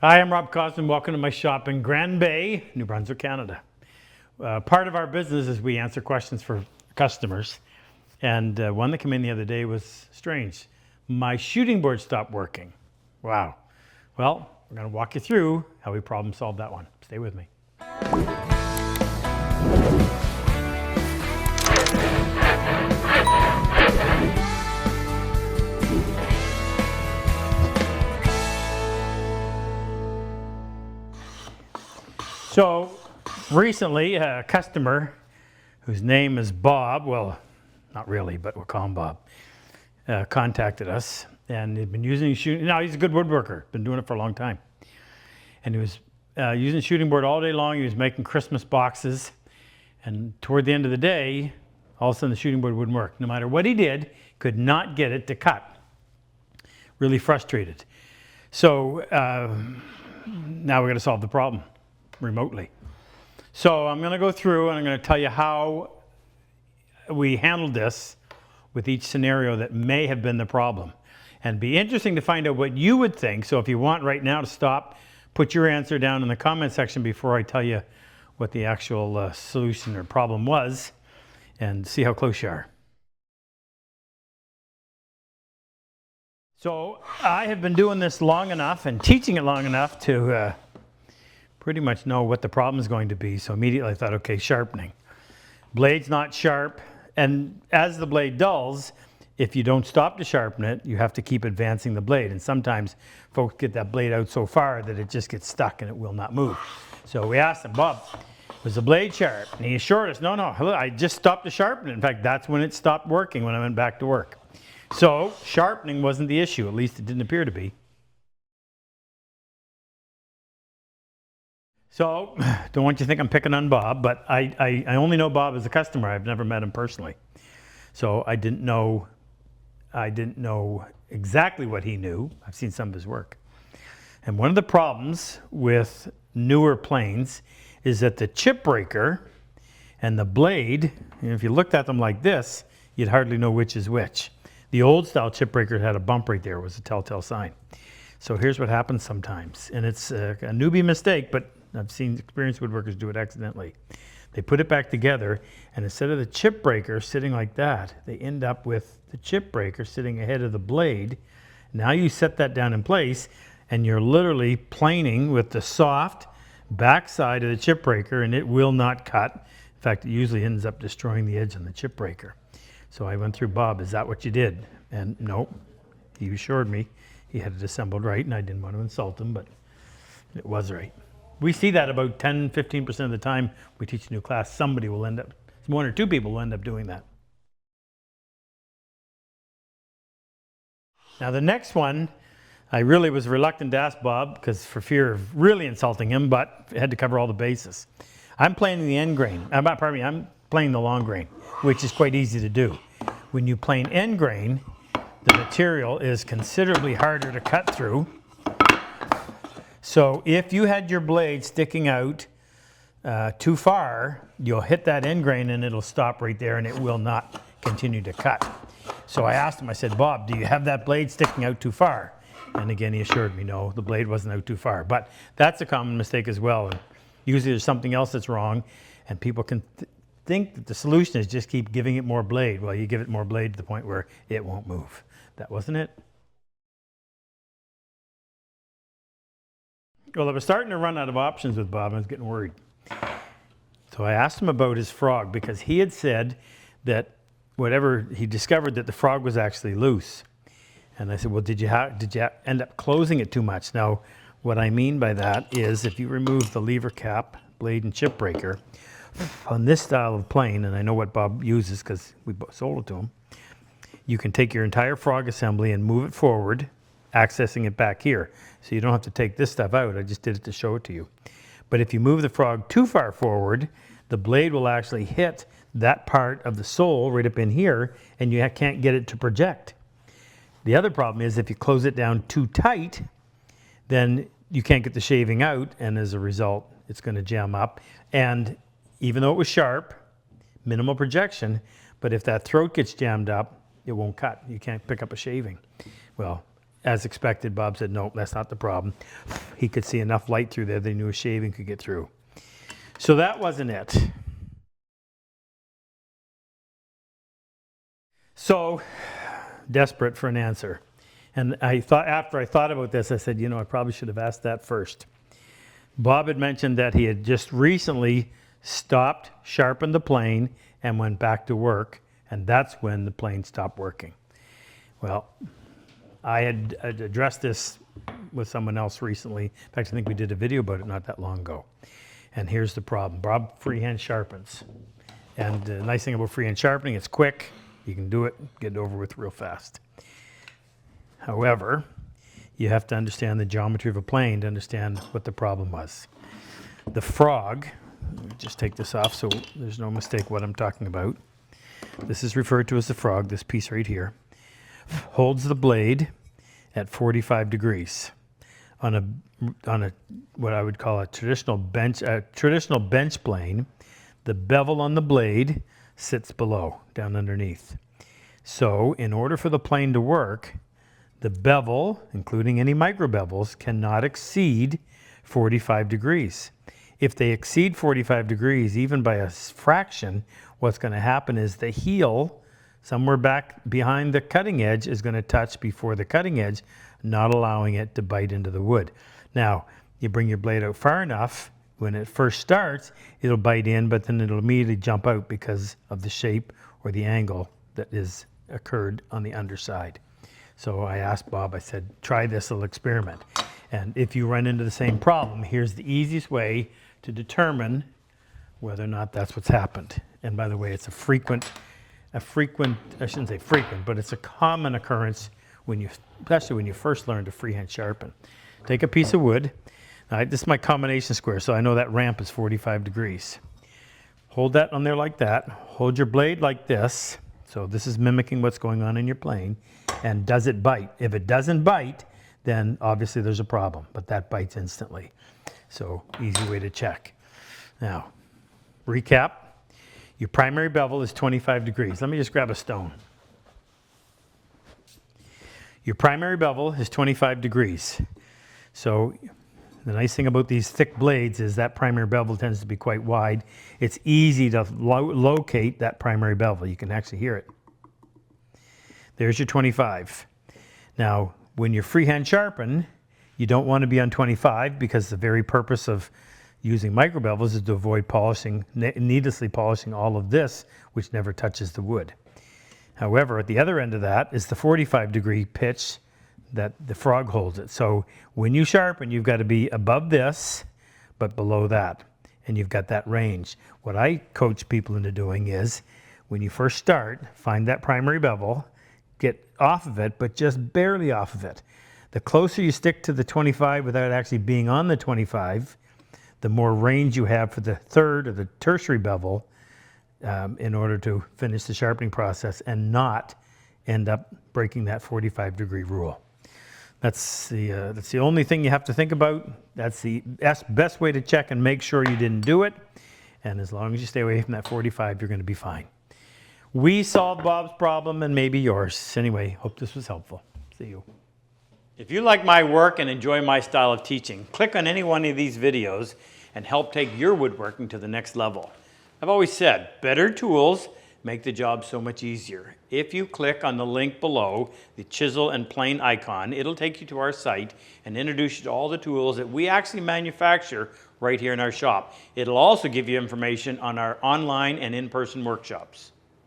Hi, I'm Rob Cosman. Welcome to my shop in Grand Bay, New Brunswick, Canada. Part of our business is we answer questions for customers. And one that came in the other day was strange. My shooting board stopped working. Wow. Well, we're going to walk you through how we problem solved that one. Stay with me. So recently, a customer whose name is Bob, well, not really, but we'll call him Bob, contacted us, and he'd been using shooting. Now he's a good woodworker, been doing it for a long time, and he was using the shooting board all day long. He was making Christmas boxes, and toward the end of the day, all of a sudden the shooting board wouldn't work. No matter what he did, could not get it to cut. Really frustrated. So now we're going to solve the problem remotely. So I'm going to go through and I'm going to tell you how we handled this with each scenario that may have been the problem. And be interesting to find out what you would think. So if you want right now to stop, put your answer down in the comment section before I tell you what the actual solution or problem was, and see how close you are. So I have been doing this long enough and teaching it long enough to pretty much know what the problem is going to be. So immediately I thought, okay, sharpening. Blade's not sharp, and as the blade dulls, if you don't stop to sharpen it, you have to keep advancing the blade. And sometimes folks get that blade out so far that it just gets stuck and it will not move. So we asked him, Bob, was the blade sharp? And he assured us, no, I just stopped to sharpen it. In fact, that's when it stopped working, when I went back to work. So sharpening wasn't the issue, at least it didn't appear to be. So, don't want you to think I'm picking on Bob, but I only know Bob as a customer. I've never met him personally. So I didn't know exactly what he knew. I've seen some of his work. And one of the problems with newer planes is that the chip breaker and the blade, if you looked at them like this, you'd hardly know which is which. The old style chip breaker had a bump right there, was a telltale sign. So here's what happens sometimes, and it's a newbie mistake, but I've seen experienced woodworkers do it accidentally. They put it back together, and instead of the chip breaker sitting like that, they end up with the chip breaker sitting ahead of the blade. Now you set that down in place, and you're literally planing with the soft backside of the chip breaker, and it will not cut. In fact, it usually ends up destroying the edge on the chip breaker. So I went through, Bob, is that what you did? And no, he assured me he had it assembled right, and I didn't want to insult him, but it was right. We see that about 10-15% of the time we teach a new class. Somebody will end up, one or two people will end up doing that. Now the next one, I really was reluctant to ask Bob because for fear of really insulting him, but I had to cover all the bases. I'm planing the end grain. I'm planing the long grain, which is quite easy to do. When you plane end grain, the material is considerably harder to cut through. So if you had your blade sticking out too far, you'll hit that end grain and it'll stop right there and it will not continue to cut. So I asked him, I said, Bob, do you have that blade sticking out too far? And again, he assured me, no, the blade wasn't out too far. But that's a common mistake as well. And usually there's something else that's wrong, and people can think that the solution is just keep giving it more blade. Well, you give it more blade to the point where it won't move. That wasn't it. Well, I was starting to run out of options with Bob, and I was getting worried. So I asked him about his frog, because he had said that he discovered that the frog was actually loose. And I said, well, did you end up closing it too much? Now, what I mean by that is if you remove the lever cap, blade, and chip breaker, on this style of plane, and I know what Bob uses because we sold it to him, you can take your entire frog assembly and move it forward, accessing it back here. So you don't have to take this stuff out. I just did it to show it to you. But if you move the frog too far forward, the blade will actually hit that part of the sole right up in here, and you can't get it to project. The other problem is if you close it down too tight, then you can't get the shaving out, and as a result, it's going to jam up. And even though it was sharp, minimal projection, but if that throat gets jammed up, it won't cut. You can't pick up a shaving. Well, as expected, Bob said, no, that's not the problem. He could see enough light through there that he knew a shaving could get through. So that wasn't it. So, desperate for an answer. And I thought, after I thought about this, I said, you know, I probably should have asked that first. Bob had mentioned that he had just recently stopped, sharpened the plane, and went back to work, and that's when the plane stopped working. Well, I had addressed this with someone else recently. In fact, I think we did a video about it not that long ago. And here's the problem. Bob freehand sharpens. And the nice thing about freehand sharpening, it's quick. You can do it, get it over with real fast. However, you have to understand the geometry of a plane to understand what the problem was. The frog, let me just take this off so there's no mistake what I'm talking about. This is referred to as the frog, this piece right here. Holds the blade at 45 degrees on a what I would call a traditional bench plane. The bevel on the blade sits below, down underneath. So in order for the plane to work, the bevel, including any micro bevels, cannot exceed 45 degrees. If they exceed 45 degrees, even by a fraction, what's going to happen is the heel, somewhere back behind the cutting edge, is going to touch before the cutting edge, not allowing it to bite into the wood. Now, you bring your blade out far enough, when it first starts, it'll bite in, but then it'll immediately jump out because of the shape or the angle that is occurred on the underside. So I asked Bob, I said, try this little experiment. And if you run into the same problem, here's the easiest way to determine whether or not that's what's happened. And by the way, it's a frequent, I shouldn't say frequent, but it's a common occurrence especially when you first learn to freehand sharpen. Take a piece of wood. Now, this is my combination square, so I know that ramp is 45 degrees. Hold that on there like that. Hold your blade like this. So this is mimicking what's going on in your plane. And does it bite? If it doesn't bite, then obviously there's a problem, but that bites instantly. So easy way to check. Now, recap. Your primary bevel is 25 degrees. Let me just grab a stone. Your primary bevel is 25 degrees. So the nice thing about these thick blades is that primary bevel tends to be quite wide. It's easy to locate that primary bevel. You can actually hear it. There's your 25. Now, when you're freehand sharpen, you don't want to be on 25 because the very purpose of using micro bevels is to avoid polishing, needlessly polishing all of this, which never touches the wood. However, at the other end of that is the 45-degree pitch that the frog holds it. So when you sharpen, you've got to be above this, but below that. And you've got that range. What I coach people into doing is, when you first start, find that primary bevel, get off of it, but just barely off of it. The closer you stick to the 25 without actually being on the 25, the more range you have for the third or the tertiary bevel in order to finish the sharpening process and not end up breaking that 45-degree rule. That's the only thing you have to think about. That's the best way to check and make sure you didn't do it. And as long as you stay away from that 45, you're going to be fine. We solved Bob's problem and maybe yours. Anyway, hope this was helpful. See you. If you like my work and enjoy my style of teaching, click on any one of these videos and help take your woodworking to the next level. I've always said, better tools make the job so much easier. If you click on the link below, the chisel and plane icon, it'll take you to our site and introduce you to all the tools that we actually manufacture right here in our shop. It'll also give you information on our online and in-person workshops.